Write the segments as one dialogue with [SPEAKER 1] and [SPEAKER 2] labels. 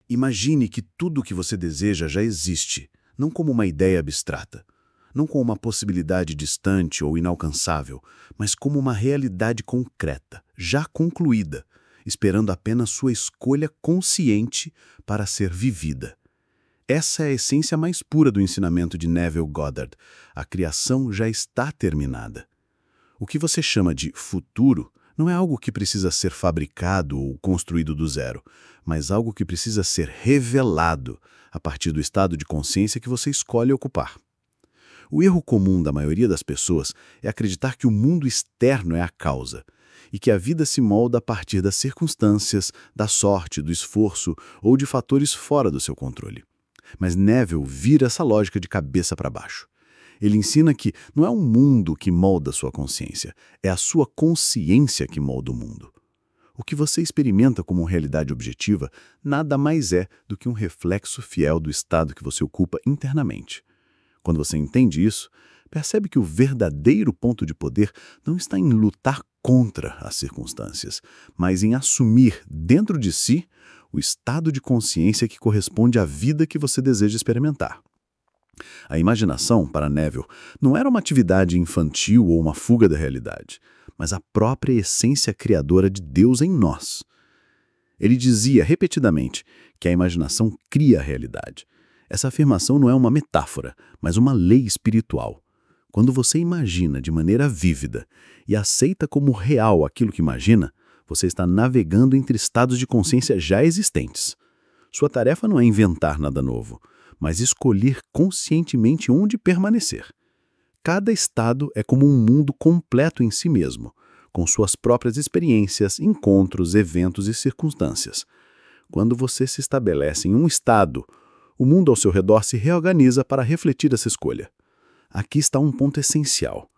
[SPEAKER 1] Imagine que tudo o que você deseja já existe, não como uma ideia abstrata, não como uma possibilidade distante ou inalcançável, mas como uma realidade concreta, já concluída, esperando apenas sua escolha consciente para ser vivida. Essa é a essência mais pura do ensinamento de Neville Goddard. A criação já está terminada. O que você chama de futuro não é algo que precisa ser fabricado ou construído do zero, mas algo que precisa ser revelado a partir do estado de consciência que você escolhe ocupar. O erro comum da maioria das pessoas é acreditar que o mundo externo é a causa e que a vida se molda a partir das circunstâncias, da sorte, do esforço ou de fatores fora do seu controle. Mas Neville vira essa lógica de cabeça para baixo. Ele ensina que não é o mundo que molda a sua consciência, é a sua consciência que molda o mundo. O que você experimenta como realidade objetiva nada mais é do que um reflexo fiel do estado que você ocupa internamente. Quando você entende isso, percebe que o verdadeiro ponto de poder não está em lutar contra as circunstâncias, mas em assumir dentro de si o estado de consciência que corresponde à vida que você deseja experimentar. A imaginação, para Neville, não era uma atividade infantil ou uma fuga da realidade, mas a própria essência criadora de Deus em nós. Ele dizia repetidamente que a imaginação cria a realidade. Essa afirmação não é uma metáfora, mas uma lei espiritual. Quando você imagina de maneira vívida e aceita como real aquilo que imagina, você está navegando entre estados de consciência já existentes. Sua tarefa não é inventar nada novo, mas escolher conscientemente onde permanecer. Cada estado é como um mundo completo em si mesmo, com suas próprias experiências, encontros, eventos e circunstâncias. Quando você se estabelece em um estado, o mundo ao seu redor se reorganiza para refletir essa escolha. Aqui está um ponto essencial.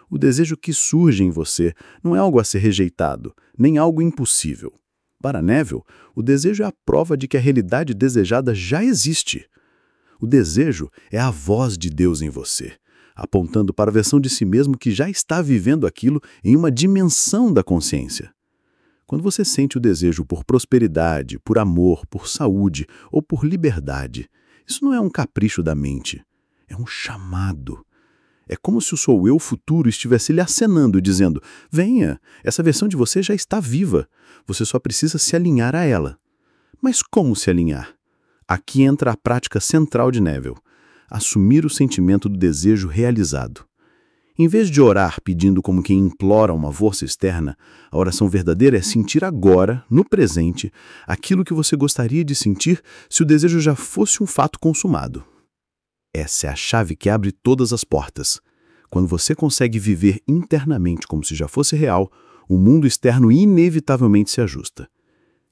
[SPEAKER 1] O desejo que surge em você não é algo a ser rejeitado, nem algo impossível. Para Neville, o desejo é a prova de que a realidade desejada já existe. O desejo é a voz de Deus em você, apontando para a versão de si mesmo que já está vivendo aquilo em uma dimensão da consciência. Quando você sente o desejo por prosperidade, por amor, por saúde ou por liberdade, isso não é um capricho da mente, é um chamado. É como se o seu eu futuro estivesse lhe acenando, dizendo: venha, essa versão de você já está viva, você só precisa se alinhar a ela. Mas como se alinhar? Aqui entra a prática central de Neville, assumir o sentimento do desejo realizado. Em vez de orar pedindo como quem implora uma força externa, a oração verdadeira é sentir agora, no presente, aquilo que você gostaria de sentir se o desejo já fosse um fato consumado. Essa é a chave que abre todas as portas. Quando você consegue viver internamente como se já fosse real, o mundo externo inevitavelmente se ajusta.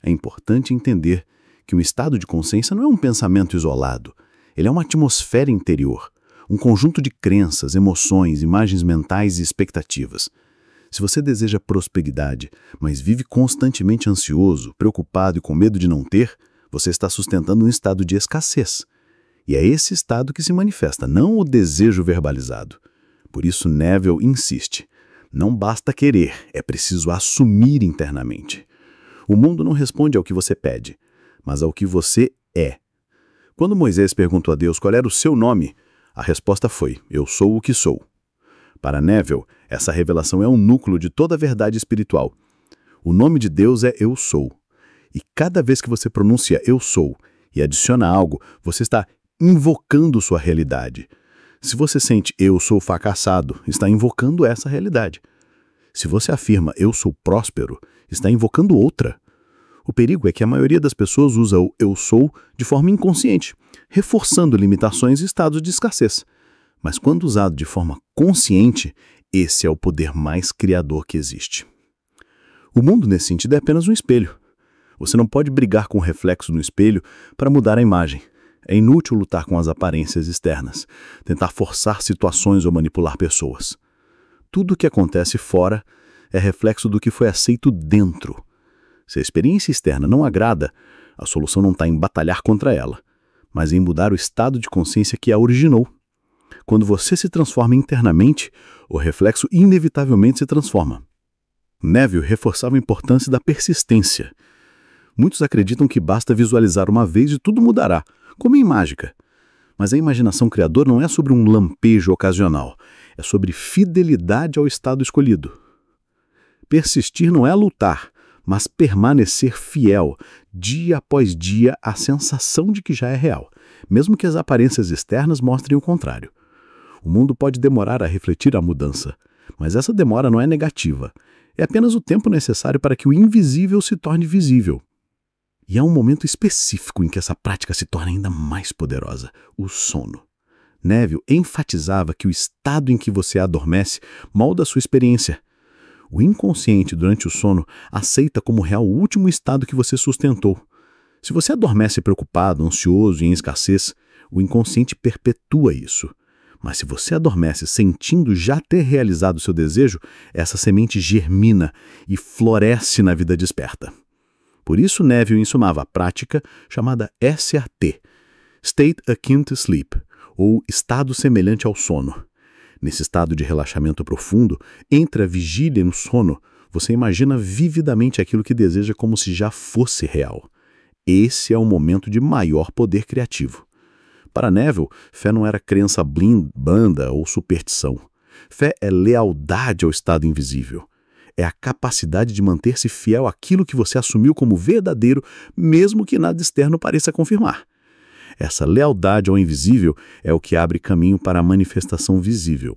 [SPEAKER 1] É importante entender que um estado de consciência não é um pensamento isolado. Ele é uma atmosfera interior, um conjunto de crenças, emoções, imagens mentais e expectativas. Se você deseja prosperidade, mas vive constantemente ansioso, preocupado e com medo de não ter, você está sustentando um estado de escassez. E é esse estado que se manifesta, não o desejo verbalizado. Por isso Neville insiste. Não basta querer, é preciso assumir internamente. O mundo não responde ao que você pede, mas ao que você é. Quando Moisés perguntou a Deus qual era o seu nome, a resposta foi: eu sou o que sou. Para Neville, essa revelação é o núcleo de toda a verdade espiritual. O nome de Deus é Eu Sou. E cada vez que você pronuncia Eu Sou e adiciona algo, você está invocando sua realidade. Se você sente eu sou fracassado, está invocando essa realidade. Se você afirma eu sou próspero, está invocando outra. O perigo é que a maioria das pessoas usa o eu sou de forma inconsciente, reforçando limitações e estados de escassez. Mas quando usado de forma consciente, esse é o poder mais criador que existe. O mundo, nesse sentido, é apenas um espelho. Você não pode brigar com o reflexo no espelho para mudar a imagem. É inútil lutar com as aparências externas, tentar forçar situações ou manipular pessoas. Tudo o que acontece fora é reflexo do que foi aceito dentro. Se a experiência externa não agrada, a solução não está em batalhar contra ela, mas em mudar o estado de consciência que a originou. Quando você se transforma internamente, o reflexo inevitavelmente se transforma. Neville reforçava a importância da persistência. Muitos acreditam que basta visualizar uma vez e tudo mudará, como em mágica. Mas a imaginação criadora não é sobre um lampejo ocasional, é sobre fidelidade ao estado escolhido. Persistir não é lutar, mas permanecer fiel, dia após dia, à sensação de que já é real, mesmo que as aparências externas mostrem o contrário. O mundo pode demorar a refletir a mudança, mas essa demora não é negativa. É apenas o tempo necessário para que o invisível se torne visível. E há um momento específico em que essa prática se torna ainda mais poderosa: o sono. Neville enfatizava que o estado em que você adormece molda a sua experiência. O inconsciente, durante o sono, aceita como real o último estado que você sustentou. Se você adormece preocupado, ansioso e em escassez, o inconsciente perpetua isso. Mas se você adormece sentindo já ter realizado seu desejo, essa semente germina e floresce na vida desperta. Por isso Neville ensumava a prática chamada SAT, State Akin to Sleep, ou estado semelhante ao sono. Nesse estado de relaxamento profundo, entre a vigília e o sono, você imagina vividamente aquilo que deseja como se já fosse real. Esse é o momento de maior poder criativo. Para Neville, fé não era crença blanda ou superstição. Fé é lealdade ao estado invisível. É a capacidade de manter-se fiel àquilo que você assumiu como verdadeiro, mesmo que nada externo pareça confirmar. Essa lealdade ao invisível é o que abre caminho para a manifestação visível.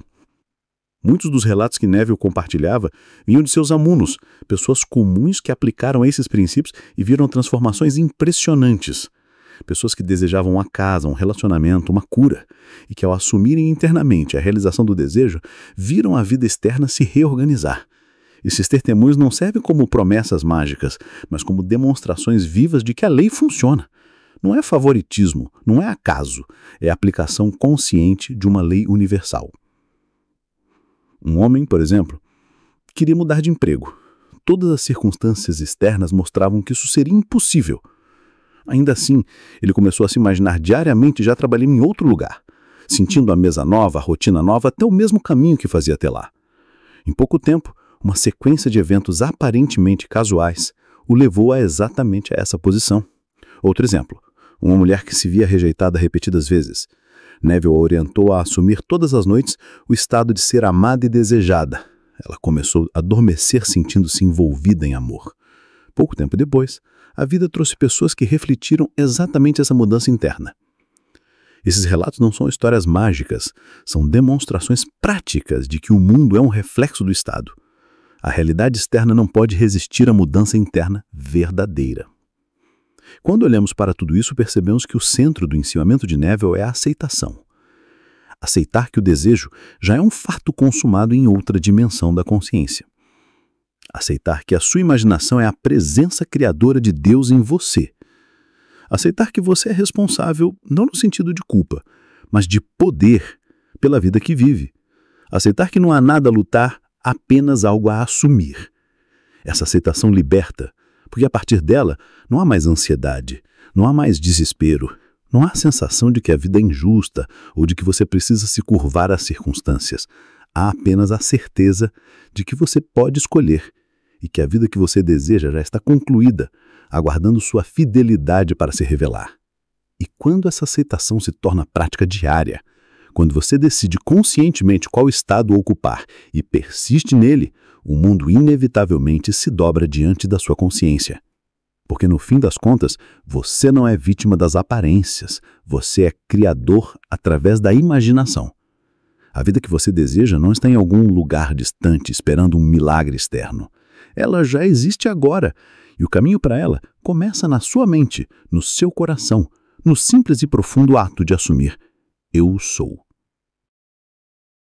[SPEAKER 1] Muitos dos relatos que Neville compartilhava vinham de seus alunos, pessoas comuns que aplicaram esses princípios e viram transformações impressionantes. Pessoas que desejavam uma casa, um relacionamento, uma cura, e que ao assumirem internamente a realização do desejo, viram a vida externa se reorganizar. Esses testemunhos não servem como promessas mágicas, mas como demonstrações vivas de que a lei funciona. Não é favoritismo, não é acaso, é a aplicação consciente de uma lei universal. Um homem, por exemplo, queria mudar de emprego. Todas as circunstâncias externas mostravam que isso seria impossível. Ainda assim, ele começou a se imaginar diariamente já trabalhando em outro lugar, sentindo a mesa nova, a rotina nova, até o mesmo caminho que fazia até lá. Em pouco tempo, uma sequência de eventos aparentemente casuais o levou a exatamente a essa posição. Outro exemplo, uma mulher que se via rejeitada repetidas vezes. Neville a orientou a assumir todas as noites o estado de ser amada e desejada. Ela começou a adormecer sentindo-se envolvida em amor. Pouco tempo depois, a vida trouxe pessoas que refletiram exatamente essa mudança interna. Esses relatos não são histórias mágicas, são demonstrações práticas de que o mundo é um reflexo do estado. A realidade externa não pode resistir à mudança interna verdadeira. Quando olhamos para tudo isso, percebemos que o centro do ensinamento de Neville é a aceitação. Aceitar que o desejo já é um fato consumado em outra dimensão da consciência. Aceitar que a sua imaginação é a presença criadora de Deus em você. Aceitar que você é responsável, não no sentido de culpa, mas de poder pela vida que vive. Aceitar que não há nada a lutar, apenas algo a assumir. Essa aceitação liberta, porque a partir dela não há mais ansiedade, não há mais desespero, não há sensação de que a vida é injusta ou de que você precisa se curvar às circunstâncias. Há apenas a certeza de que você pode escolher e que a vida que você deseja já está concluída, aguardando sua fidelidade para se revelar. E quando essa aceitação se torna prática diária, quando você decide conscientemente qual estado ocupar e persiste nele, o mundo inevitavelmente se dobra diante da sua consciência. Porque no fim das contas, você não é vítima das aparências, você é criador através da imaginação. A vida que você deseja não está em algum lugar distante esperando um milagre externo. Ela já existe agora, e o caminho para ela começa na sua mente, no seu coração, no simples e profundo ato de assumir: eu sou.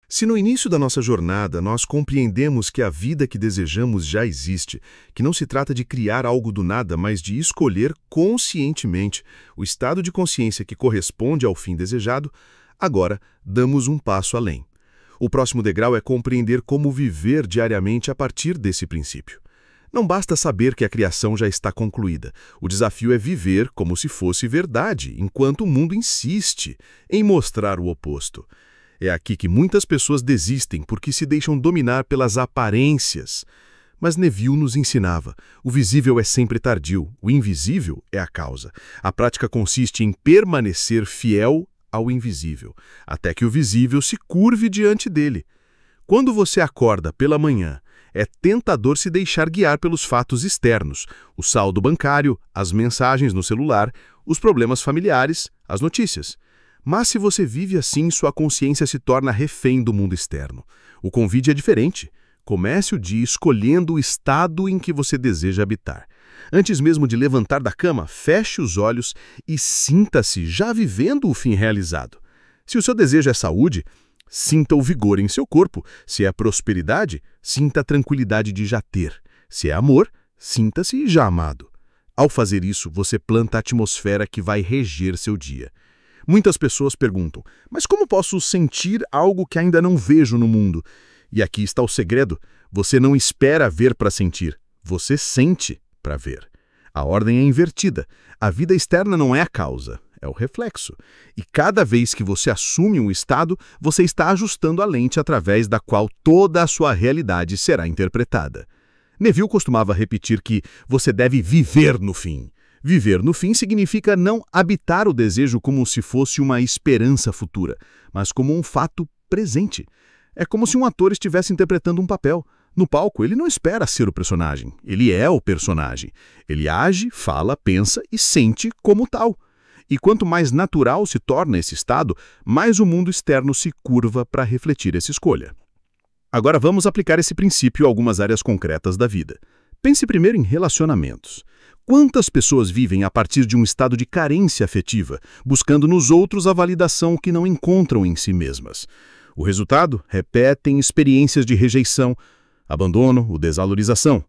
[SPEAKER 2] Se no início da nossa jornada nós compreendemos que a vida que desejamos já existe, que não se trata de criar algo do nada, mas de escolher conscientemente o estado de consciência que corresponde ao fim desejado, agora damos um passo além. O próximo degrau é compreender como viver diariamente a partir desse princípio. Não basta saber que a criação já está concluída. O desafio é viver como se fosse verdade, enquanto o mundo insiste em mostrar o oposto. É aqui que muitas pessoas desistem porque se deixam dominar pelas aparências. Mas Neville nos ensinava, o visível é sempre tardio, o invisível é a causa. A prática consiste em permanecer fiel ao invisível, até que o visível se curve diante dele. Quando você acorda pela manhã, é tentador se deixar guiar pelos fatos externos, o saldo bancário, as mensagens no celular, os problemas familiares, as notícias. Mas se você vive assim, sua consciência se torna refém do mundo externo. O convite é diferente. Comece o dia escolhendo o estado em que você deseja habitar. Antes mesmo de levantar da cama, feche os olhos e sinta-se já vivendo o fim realizado. Se o seu desejo é saúde, sinta o vigor em seu corpo. Se é prosperidade, sinta a tranquilidade de já ter. Se é amor, sinta-se já amado. Ao fazer isso, você planta a atmosfera que vai reger seu dia. Muitas pessoas perguntam, mas como posso sentir algo que ainda não vejo no mundo? E aqui está o segredo. Você não espera ver para sentir, você sente para ver. A ordem é invertida. A vida externa não é a causa, é o reflexo. E cada vez que você assume um estado, você está ajustando a lente através da qual toda a sua realidade será interpretada. Neville costumava repetir que você deve viver no fim. Viver no fim significa não habitar o desejo como se fosse uma esperança futura, mas como um fato presente. É como se um ator estivesse interpretando um papel. No palco, ele não espera ser o personagem, ele é o personagem. Ele age, fala, pensa e sente como tal. E quanto mais natural se torna esse estado, mais o mundo externo se curva para refletir essa escolha. Agora vamos aplicar esse princípio a algumas áreas concretas da vida. Pense primeiro em relacionamentos. Quantas pessoas vivem a partir de um estado de carência afetiva, buscando nos outros a validação que não encontram em si mesmas? O resultado? Repetem experiências de rejeição, abandono ou desvalorização.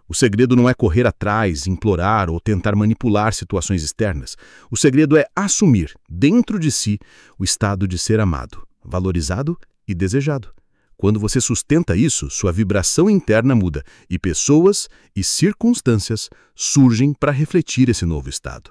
[SPEAKER 2] O segredo não é correr atrás, implorar ou tentar manipular situações externas. O segredo é assumir, dentro de si, o estado de ser amado, valorizado e desejado. Quando você sustenta isso, sua vibração interna muda e pessoas e circunstâncias surgem para refletir esse novo estado.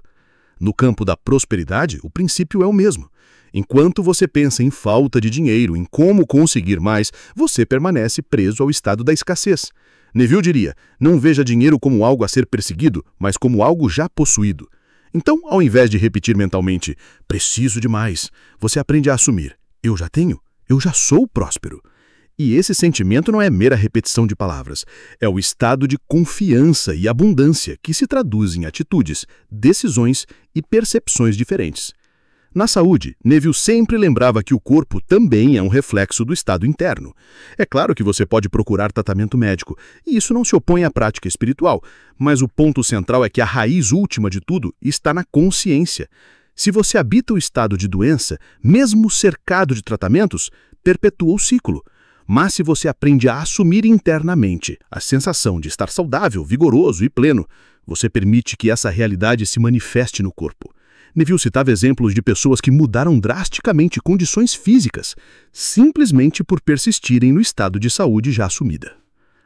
[SPEAKER 2] No campo da prosperidade, o princípio é o mesmo. Enquanto você pensa em falta de dinheiro, em como conseguir mais, você permanece preso ao estado da escassez. Neville diria, não veja dinheiro como algo a ser perseguido, mas como algo já possuído. Então, ao invés de repetir mentalmente, preciso de mais, você aprende a assumir, eu já tenho, eu já sou próspero. E esse sentimento não é mera repetição de palavras, é o estado de confiança e abundância que se traduz em atitudes, decisões e percepções diferentes. Na saúde, Neville sempre lembrava que o corpo também é um reflexo do estado interno. É claro que você pode procurar tratamento médico, e isso não se opõe à prática espiritual, mas o ponto central é que a raiz última de tudo está na consciência. Se você habita o estado de doença, mesmo cercado de tratamentos, perpetua o ciclo. Mas se você aprende a assumir internamente a sensação de estar saudável, vigoroso e pleno, você permite que essa realidade se manifeste no corpo. Neville citava exemplos de pessoas que mudaram drasticamente condições físicas, simplesmente por persistirem no estado de saúde já assumida.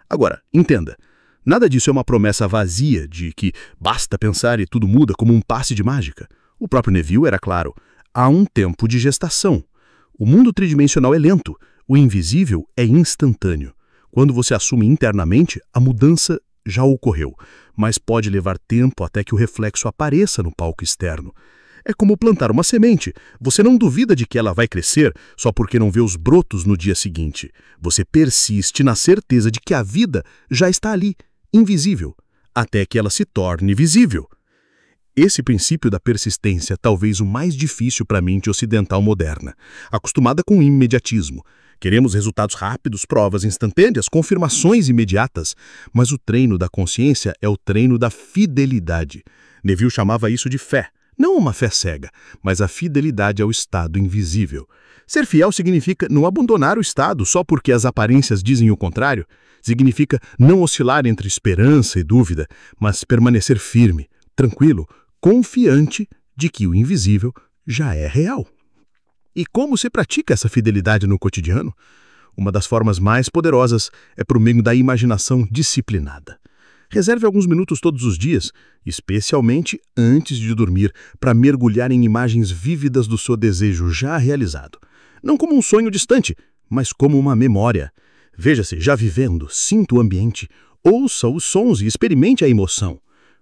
[SPEAKER 2] Agora, entenda, nada disso é uma promessa vazia de que basta pensar e tudo muda como um passe de mágica. O próprio Neville era claro, há um tempo de gestação. O mundo tridimensional é lento, o invisível é instantâneo. Quando você assume internamente, a mudança já ocorreu, mas pode levar tempo até que o reflexo apareça no palco externo. É como plantar uma semente. Você não duvida de que ela vai crescer só porque não vê os brotos no dia seguinte. Você persiste na certeza de que a vida já está ali, invisível, até que ela se torne visível. Esse princípio da persistência é talvez o mais difícil para a mente ocidental moderna, acostumada com o imediatismo. Queremos resultados rápidos, provas instantâneas, confirmações imediatas, mas o treino da consciência é o treino da fidelidade. Neville chamava isso de fé. Não uma fé cega, mas a fidelidade ao estado invisível. Ser fiel significa não abandonar o estado só porque as aparências dizem o contrário. Significa não oscilar entre esperança e dúvida, mas permanecer firme, tranquilo, confiante de que o invisível já é real. E como se pratica essa fidelidade no cotidiano? Uma das formas mais poderosas é por meio da imaginação disciplinada. Reserve alguns minutos todos os dias, especialmente antes de dormir, para mergulhar em imagens vívidas do seu desejo já realizado. Não como um sonho distante, mas como uma memória. Veja-se já vivendo, sinta o ambiente,
[SPEAKER 3] Ouça os sons e experimente a emoção.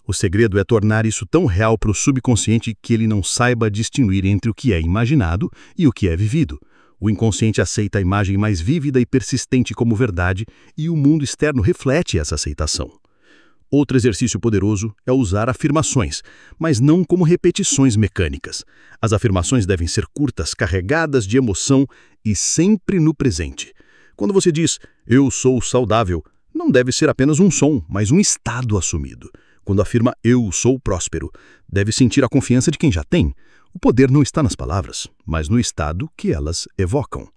[SPEAKER 3] O segredo é tornar isso tão real para o subconsciente que ele não saiba distinguir entre o que é imaginado e o que é vivido. O inconsciente aceita a imagem mais vívida e persistente como verdade e o mundo externo reflete essa aceitação. Outro exercício poderoso é usar afirmações, mas não como repetições mecânicas. As afirmações devem ser curtas, carregadas de emoção e sempre no presente. Quando você diz, eu sou saudável, não deve ser apenas um som, mas um estado assumido. Quando afirma, eu sou próspero, deve sentir a confiança de quem já tem. O poder não está nas palavras, mas no estado que elas evocam.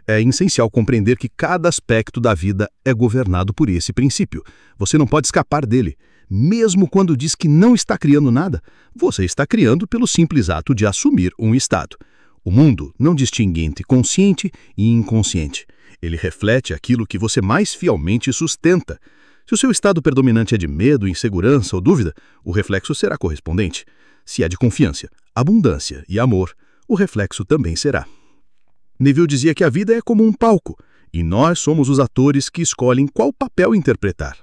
[SPEAKER 3] É essencial compreender que cada aspecto da vida é governado por esse princípio. Você não pode escapar dele. Mesmo quando diz que não está criando nada, você está criando pelo simples ato de assumir um estado. O mundo não distingue entre consciente e inconsciente. Ele reflete aquilo que você mais fielmente sustenta. Se o seu estado predominante é de medo, insegurança ou dúvida, o reflexo será correspondente. Se é de confiança, abundância e amor, o reflexo também será. Neville dizia que a vida é como um palco, e nós somos os atores que escolhem qual papel interpretar.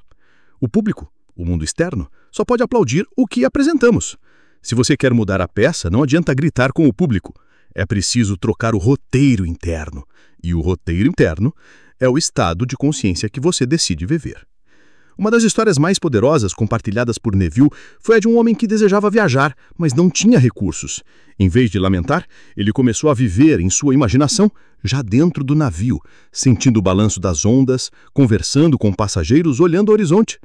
[SPEAKER 3] O público, o mundo externo, só pode aplaudir o que apresentamos. Se você quer mudar a peça, não adianta gritar com o público. É preciso trocar o roteiro interno. E o roteiro interno é o estado de consciência que você decide viver. Uma das histórias mais poderosas compartilhadas por Neville foi a de um homem que desejava viajar, mas não tinha recursos. Em vez de lamentar, ele começou a viver em sua imaginação, já dentro do navio, sentindo o balanço das ondas, conversando com passageiros, olhando o horizonte.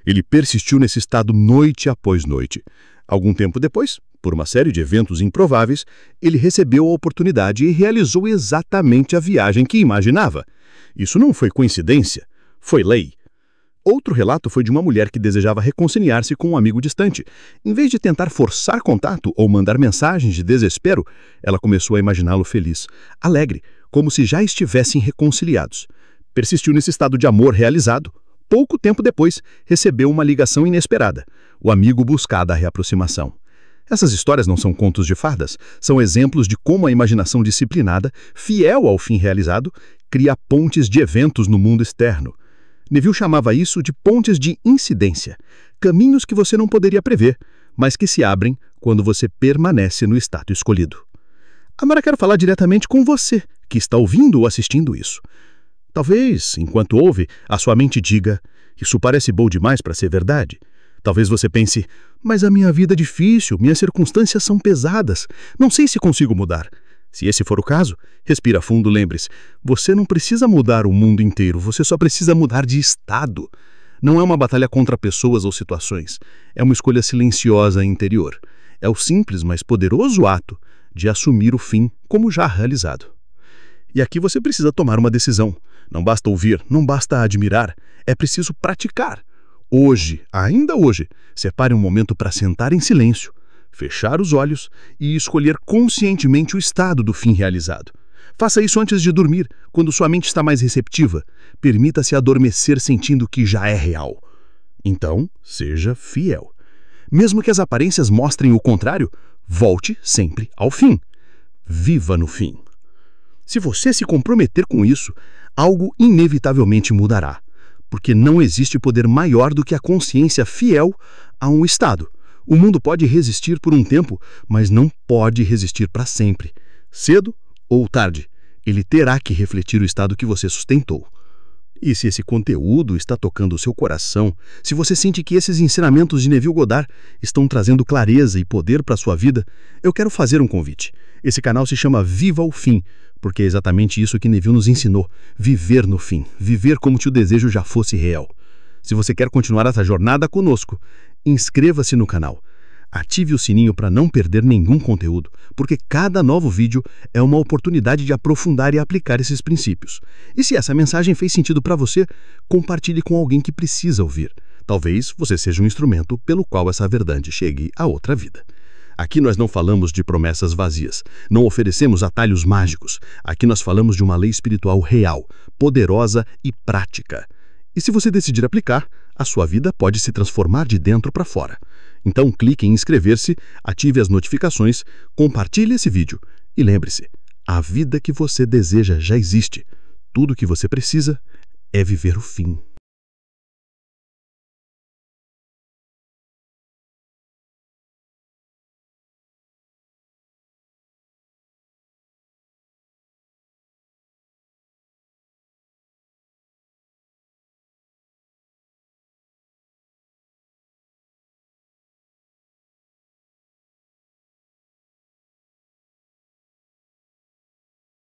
[SPEAKER 3] Ele persistiu nesse estado noite após noite. Algum tempo depois, por uma série de eventos improváveis, ele recebeu a oportunidade e realizou exatamente a viagem que imaginava. Isso não foi coincidência, foi lei. Outro relato foi de uma mulher que desejava reconciliar-se com um amigo distante. Em vez de tentar forçar contato ou mandar mensagens de desespero, ela começou a imaginá-lo feliz, alegre, como se já estivessem reconciliados. Persistiu nesse estado de amor realizado. Pouco tempo depois, recebeu uma ligação inesperada. O amigo buscava a reaproximação. Essas histórias não são contos de fadas, são exemplos de como a imaginação disciplinada, fiel ao fim realizado, cria pontes de eventos no mundo externo. Neville chamava isso de pontes de incidência, caminhos que você não poderia prever, mas que se abrem quando você permanece no estado escolhido. Agora quero falar diretamente com você, que está ouvindo ou assistindo isso. Talvez, enquanto ouve, a sua mente diga, isso parece bom demais para ser verdade. Talvez você pense, mas a minha vida é difícil, minhas circunstâncias são pesadas, não sei se consigo mudar. Se esse for o caso, respira fundo, lembre-se, você não precisa mudar o mundo inteiro, você só precisa mudar de estado. Não é uma batalha contra pessoas ou situações, é uma escolha silenciosa interior. É o simples, mas poderoso ato de assumir o fim como já realizado. E aqui você precisa tomar uma decisão. Não basta ouvir, não basta admirar, é preciso praticar. Hoje, ainda hoje, separe um momento para sentar em silêncio, fechar os olhos e escolher conscientemente o estado do fim realizado. Faça isso antes de dormir, quando sua mente está mais receptiva. Permita-se adormecer sentindo que já é real. Então, seja fiel. Mesmo que as aparências mostrem o contrário, volte sempre ao fim. Viva no fim. Se você se comprometer com isso, algo inevitavelmente mudará, porque não existe poder maior do que a consciência fiel a um estado. O mundo pode resistir por um tempo, mas não pode resistir para sempre. Cedo ou tarde, ele terá que refletir o estado que você sustentou. E se esse conteúdo está tocando o seu coração, se você sente que esses ensinamentos de Neville Goddard estão trazendo clareza e poder para a sua vida, eu quero fazer um convite. Esse canal se chama Viva o Fim, porque é exatamente isso que Neville nos ensinou, viver no fim, viver como se o desejo já fosse real. Se você quer continuar essa jornada conosco, inscreva-se no canal. Ative o sininho para não perder nenhum conteúdo, porque cada novo vídeo é uma oportunidade de aprofundar e aplicar esses princípios. E se essa mensagem fez sentido para você, compartilhe com alguém que precisa ouvir. Talvez você seja um instrumento pelo qual essa verdade chegue a outra vida. Aqui nós não falamos de promessas vazias, não oferecemos atalhos mágicos. Aqui nós falamos de uma lei espiritual real, poderosa e prática. E se você decidir aplicar, a sua vida pode se transformar de dentro para fora. Então clique em inscrever-se, ative as notificações, compartilhe esse vídeo e lembre-se, a vida que você deseja já existe. Tudo o que você precisa é viver o fim.